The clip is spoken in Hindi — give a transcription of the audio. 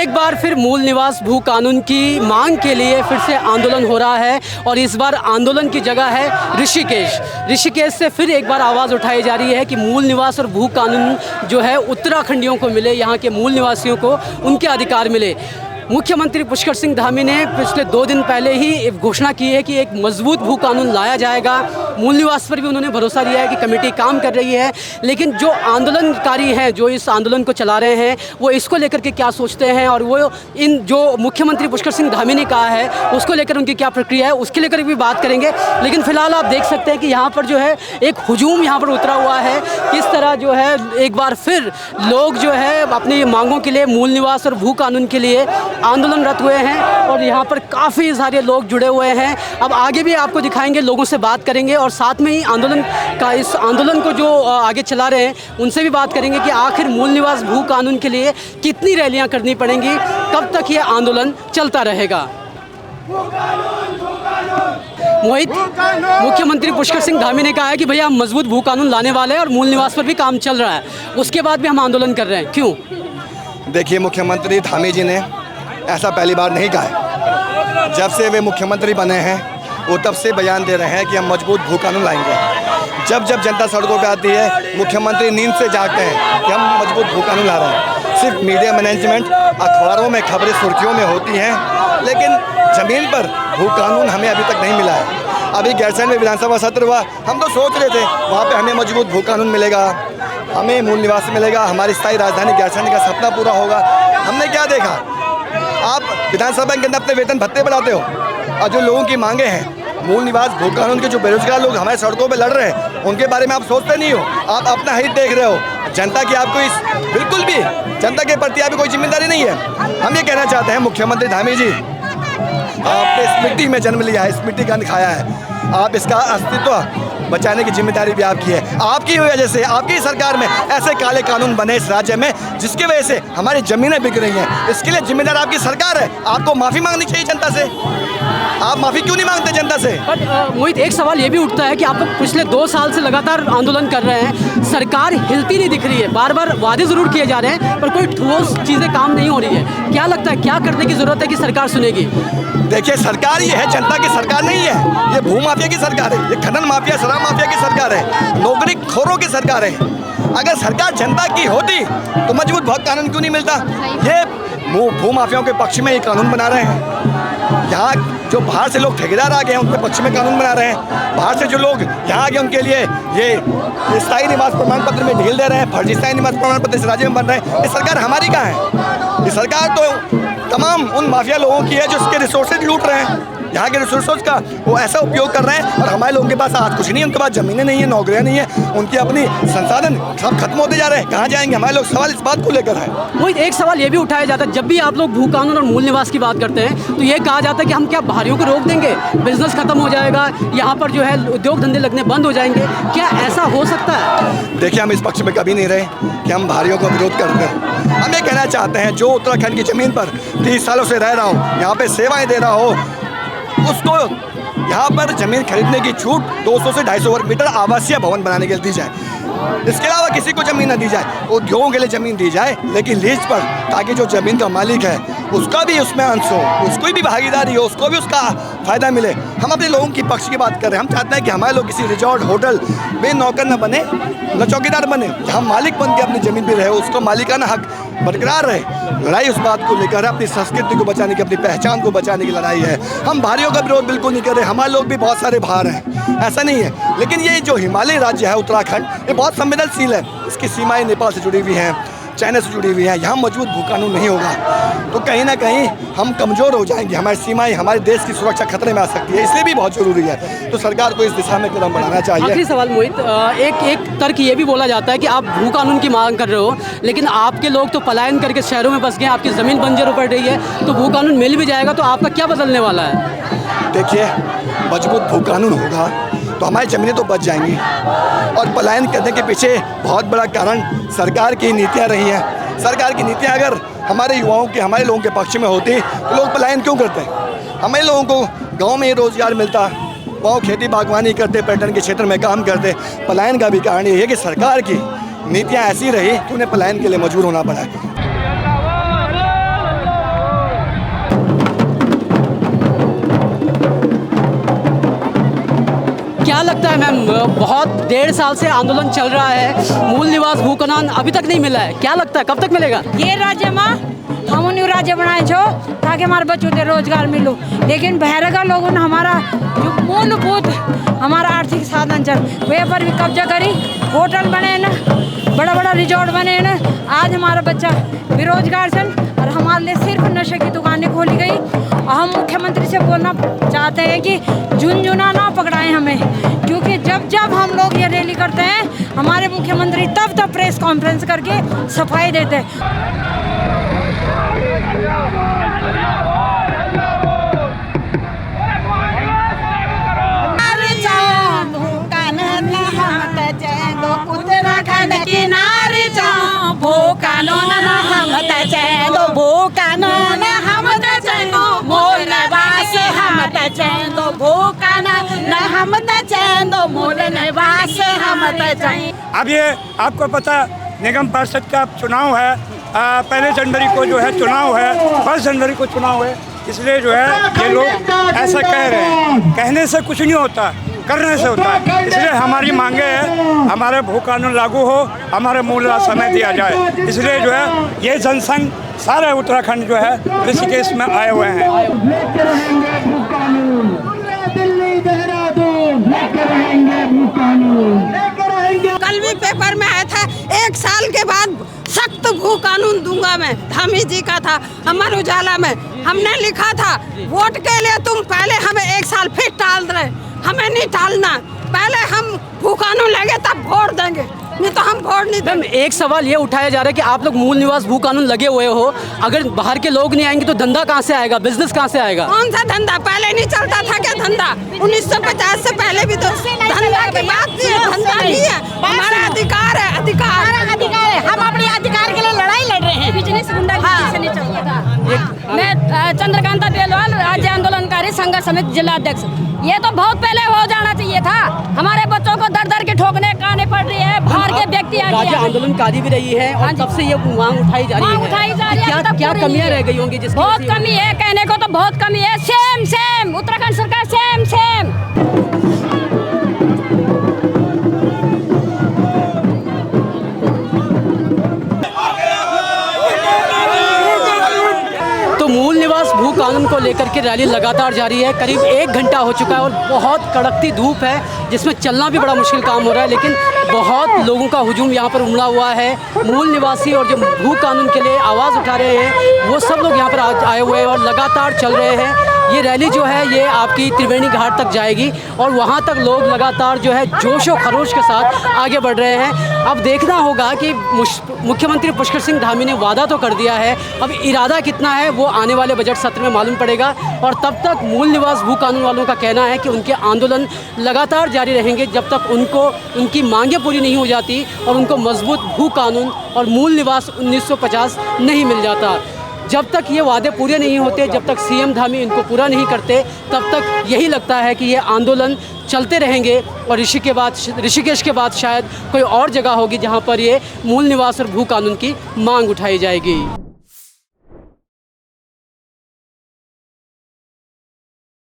एक बार फिर मूल निवास भू कानून की मांग के लिए फिर से आंदोलन हो रहा है और इस बार आंदोलन की जगह है ऋषिकेश से फिर एक बार आवाज़ उठाई जा रही है कि मूल निवास और भू कानून जो है उत्तराखंडियों को मिले, यहाँ के मूल निवासियों को उनके अधिकार मिले। मुख्यमंत्री पुष्कर सिंह धामी ने पिछले 2 दिन पहले ही घोषणा की है कि एक मजबूत भू कानून लाया जाएगा। मूल निवास पर भी उन्होंने भरोसा दिया है कि कमेटी काम कर रही है, लेकिन जो आंदोलनकारी हैं, जो इस आंदोलन को चला रहे हैं, वो इसको लेकर के क्या सोचते हैं और वो इन जो मुख्यमंत्री पुष्कर सिंह धामी ने कहा है उसको लेकर उनकी क्या प्रक्रिया है, उसके लेकर भी बात करेंगे। लेकिन फिलहाल आप देख सकते हैं कि यहाँ पर जो है एक हुजूम यहाँ पर उतरा हुआ है। किस तरह जो है एक बार फिर लोग जो है अपनी मांगों के लिए, मूल निवास और भू कानून के लिए आंदोलनरत हुए हैं और यहाँ पर काफ़ी सारे लोग जुड़े हुए हैं। अब आगे भी आपको दिखाएंगे, लोगों से बात करेंगे और साथ में ही इस आंदोलन को जो आगे चला रहे हैं उनसे भी बात करेंगे कि आखिर मूल निवास भू कानून के लिए कितनी रैलियाँ करनी पड़ेंगी, कब तक ये आंदोलन चलता रहेगा। मोहित, मुख्यमंत्री पुष्कर सिंह धामी ने कहा है कि भैया हम मजबूत भू कानून लाने वाले हैं और मूल निवास पर भी काम चल रहा है, उसके बाद भी हम आंदोलन कर रहे हैं, क्यों? देखिए, मुख्यमंत्री धामी जी ने ऐसा पहली बार नहीं कहा है। जब से वे मुख्यमंत्री बने हैं वो तब से बयान दे रहे हैं कि हम मजबूत भू कानून लाएंगे। जब जनता सड़कों पे आती है, मुख्यमंत्री नींद से जागते हैं कि हम मजबूत भू कानून ला रहे हैं। सिर्फ मीडिया मैनेजमेंट, अखबारों में खबरें सुर्खियों में होती हैं, लेकिन ज़मीन पर भू कानून हमें अभी तक नहीं मिला है। अभी गैरसैंण में विधानसभा सत्र हुआ, हम तो सोच रहे थे वहाँ पर हमें मजबूत भू कानून मिलेगा, हमें मूल निवास मिलेगा, हमारी स्थायी राजधानी गैरसैंण का सपना पूरा होगा। हमने क्या देखा, आप विधानसभा के अंदर अपने वेतन भत्ते बढ़ाते हो और जो लोगों की मांगे हैं, मूल निवास भू कानून के जो बेरोजगार लोग हमारे सड़कों पे लड़ रहे हैं, उनके बारे में आप सोचते नहीं हो। आप अपना हित देख रहे हो। जनता की आपको बिल्कुल भी जनता के प्रति आपकी कोई जिम्मेदारी नहीं है। हम ये कहना चाहते हैं, मुख्यमंत्री धामी जी, आपने इस मिट्टी में जन्म लिया है, इस मिट्टी का खाया है, आप इसका अस्तित्व बचाने की जिम्मेदारी भी आपकी है। आपकी वजह से, आपकी सरकार में ऐसे काले कानून बने इस राज्य में जिसकी वजह से हमारी ज़मीनें बिक रही हैं। इसके लिए जिम्मेदार आपकी सरकार है। आपको माफ़ी मांगनी चाहिए जनता से। आप माफ़ी क्यों नहीं मांगते जनता से? बट मोहित, एक सवाल ये भी उठता है कि आप लोग पिछले 2 साल से लगातार आंदोलन कर रहे हैं, सरकार हिलती नहीं दिख रही है, बार बार वादे ज़रूर किए जा रहे हैं पर कोई ठोस चीज़ें काम नहीं हो रही है। क्या लगता है, क्या करने की ज़रूरत है कि सरकार सुनेगी? देखिए, सरकार ये है, जनता की सरकार नहीं है। ये भू माफिया की सरकार है, ये खनन माफिया, शराब माफिया की सरकार है, नौकरी खोरों की सरकार है। अगर सरकार जनता की होती तो मजबूत भू कानून क्यों नहीं मिलता? ये भू माफियाओं के पक्ष में ये कानून बना रहे हैं। यहाँ जो बाहर से लोग ठेकेदार आ गए हैं उनके पक्ष में कानून बना रहे हैं। बाहर से जो लोग यहाँ आ गए उनके लिए ये स्थायी निवास प्रमाण पत्र में ढील दे रहे हैं, फर्जी स्थायी निवास प्रमाण पत्र इस राज्य में बन रहे हैं। ये सरकार हमारी कहाँ है? ये सरकार तो तमाम उन माफिया लोगों की है जो उसके रिसोर्सेज लूट रहे हैं, यहाँ के रिसोर्सेज का वो ऐसा उपयोग कर रहे हैं और हमारे लोगों के पास आज कुछ नहीं है, उनके पास ज़मीनें नहीं है, नौकरियाँ नहीं है, उनकी अपनी संसाधन सब खत्म होते जा रहे हैं। कहाँ जाएंगे हमारे लोग? सवाल इस बात को लेकर है। मोहित, एक सवाल ये भी उठाया जाता है, जब भी आप लोग भू कानून और मूल निवास की बात करते हैं तो ये कहा जाता है कि हम क्या बाहरियों को रोक देंगे, बिजनेस खत्म हो जाएगा, यहाँ पर जो है उद्योग धंधे लगने बंद हो जाएंगे। क्या ऐसा हो सकता है? देखिए, हम इस पक्ष में कभी नहीं रहे कि हम बाहरियों का विरोध करते हैं। हम ये कहना चाहते हैं, जो उत्तराखंड की ज़मीन पर 30 सालों से रह रहा हो, यहाँ पे सेवाएं दे रहा हो, उसको यहाँ पर ज़मीन खरीदने की छूट 200 से 250 वर्ग मीटर आवासीय भवन बनाने के लिए दी जाए। इसके अलावा किसी को ज़मीन न दी जाए, उद्योगों के लिए ज़मीन दी जाए, लेकिन लीज पर, ताकि जो ज़मीन का मालिक है उसका भी उसमें अंश हो, उसको भी भागीदारी हो, उसको भी उसका फ़ायदा मिले। हम अपने लोगों की पक्ष की बात कर रहे हैं। हम चाहते हैं कि हमारे लोग किसी रिजॉर्ट, होटल में नौकर न बने, न चौकीदार बने, जहाँ मालिक बन के अपनी ज़मीन पर रहे, उसको मालिकाना हक बरकरार रहे। लड़ाई उस बात को लेकर है, अपनी संस्कृति को बचाने की, अपनी पहचान को बचाने की लड़ाई है। हम बाहरियों का विरोध बिल्कुल नहीं कर रहे। हमारे लोग भी बहुत सारे बाहर हैं, ऐसा नहीं है। लेकिन ये जो हिमालयी राज्य है उत्तराखंड, ये बहुत संवेदनशील है। इसकी सीमाएं नेपाल से जुड़ी हुई हैं, चाइना से जुड़ी हुई हैं। यहाँ मजबूत भू कानून नहीं होगा तो कहीं ना कहीं हम कमज़ोर हो जाएंगे, हमारी सीमाएं, हमारे देश की सुरक्षा खतरे में आ सकती है। इसलिए भी बहुत ज़रूरी है, तो सरकार को इस दिशा में कदम बढ़ाना चाहिए। आखिरी सवाल मोहित, एक तर्क ये भी बोला जाता है कि आप भू कानून की मांग कर रहे हो, लेकिन आपके लोग तो पलायन करके शहरों में बस गए, आपकी ज़मीन बंजर पड़ रही है, तो भू कानून मिल भी जाएगा तो आपका क्या बदलने वाला है? देखिए, मजबूत भू कानून होगा तो हमारी ज़मीनें तो बच जाएंगी, और पलायन करने के पीछे बहुत बड़ा कारण सरकार की नीतियाँ रही हैं। सरकार की नीतियाँ अगर हमारे युवाओं के, हमारे लोगों के पक्ष में होती तो लोग पलायन क्यों करते हैं? हमारे लोगों को गांव में ही रोज़गार मिलता, गाँव खेती बागवानी करते, पर्यटन के क्षेत्र में काम करते। पलायन का भी कारण ये है कि सरकार की नीतियाँ ऐसी रही कि उन्हें पलायन के लिए मजबूर होना पड़ा। क्या लगता है मैम, बहुत 1.5 साल से आंदोलन चल रहा है, मूल निवास भू कानून अभी तक नहीं मिला है, क्या लगता है कब तक मिलेगा? ये राज्य में हम राज्य बनाए छो ताकि हमारे बच्चों को रोजगार मिलो, लेकिन बहरगा लोगों ने हमारा जो मूलभूत हमारा आर्थिक साधन चल वे पर भी कब्जा करी। होटल बने न, बड़ा बड़ा रिजॉर्ट बने न, आज हमारा बच्चा बेरोजगार छन और हमारे लिए सिर्फ नशे की दुकानें खोली गई। और हम मुख्यमंत्री से बोलना चाहते हैं कि झुनझुना ना पकड़ाएं हमें, क्योंकि जब जब हम लोग ये रैली करते हैं हमारे मुख्यमंत्री तब तब प्रेस कॉन्फ्रेंस करके सफाई देते हैं। उत्तराखंड किनारे जाओ भू कानून हम तचेंदो, भू कानून हम तचेंदो, मूल निवास हम तचेंदो, भू कानून हम तचेंदो, मूल निवास हम तचेंदो। अब ये आपको पता निगम पार्षद का चुनाव है, 1 जनवरी को जो है चुनाव है, 1 जनवरी को चुनाव है, इसलिए जो है ये लोग ऐसा कह रहे हैं। कहने से कुछ नहीं होता, करने से होता है। इसलिए हमारी मांगे है हमारे भू कानून लागू हो, हमारे मूल समय दिया जाए। इसलिए जो है ये जनसंघ सारे उत्तराखंड जो है ऋषिकेश में आए हुए हैं। कल भी पेपर में आया था 1 साल के बाद सख्त भू कानून दूंगा मैं, धामी जी का था अमर उजाला में, हमने लिखा था वोट के लिए तुम पहले हमें 1 साल फिर टाल रहे, हमें नहीं टालना, पहले हम भू कानून लेंगे तब वोट देंगे, नहीं तो हम वोट नहीं देंगे। एक सवाल ये उठाया जा रहा है कि आप लोग मूल निवास भू कानून लगे हुए हो, अगर बाहर के लोग नहीं आएंगे तो धंधा कहाँ से आएगा, बिजनेस कहाँ से आएगा? कौन सा धंधा, पहले नहीं चलता था क्या धंधा? 1950 से पहले भी तो धंधा की बात थी, धंधा नहीं है, हमारा अधिकार है, अधिकार है, हम अपने अधिकार के लिए लड़ाई लड़ रहे हैं। बिजनेस गुंडा से नहीं चलता। मैं चंद्रकांता बेलवाल, राज्य आंदोलनकारी संघर्ष समिति जिला अध्यक्ष। ये तो बहुत पहले हो जाना चाहिए था, हमारे बच्चों को दर दर के ठोकने काने पड़ रही है, बाहर के व्यक्ति राज्य आंदोलनकारी भी रही है और तब से ये मांग उठाई जा रही है, क्या कमियां रह गई होंगी? बहुत कमी है, कहने को तो बहुत कमी है। सेम उत्तराखंड सरकार सेम। मूल निवास भू कानून को लेकर के रैली लगातार जारी है, करीब 1 घंटा हो चुका है और बहुत कड़कती धूप है जिसमें चलना भी बड़ा मुश्किल काम हो रहा है, लेकिन बहुत लोगों का हुजूम यहाँ पर उमड़ा हुआ है। मूल निवासी और जो भू कानून के लिए आवाज़ उठा रहे हैं वो सब लोग यहाँ पर आज आए हुए हैं और लगातार चल रहे हैं। ये रैली जो है ये आपकी त्रिवेणी घाट तक जाएगी और वहाँ तक लोग लगातार जो है जोश और खरोश के साथ आगे बढ़ रहे हैं। अब देखना होगा कि मुख्यमंत्री पुष्कर सिंह धामी ने वादा तो कर दिया है, अब इरादा कितना है वो आने वाले बजट सत्र में मालूम पड़ेगा। और तब तक मूल निवास भू कानून वालों का कहना है कि उनके आंदोलन लगातार जारी रहेंगे जब तक उनकी मांगें पूरी नहीं हो जाती और उनको मजबूत भू कानून और मूल निवास 1950 नहीं मिल जाता। जब तक ये वादे पूरे नहीं होते, जब तक सीएम धामी इनको पूरा नहीं करते, तब तक यही लगता है कि ये आंदोलन चलते रहेंगे और ऋषिकेश के बाद शायद कोई और जगह होगी जहाँ पर ये मूल निवास और भू कानून की मांग उठाई जाएगी।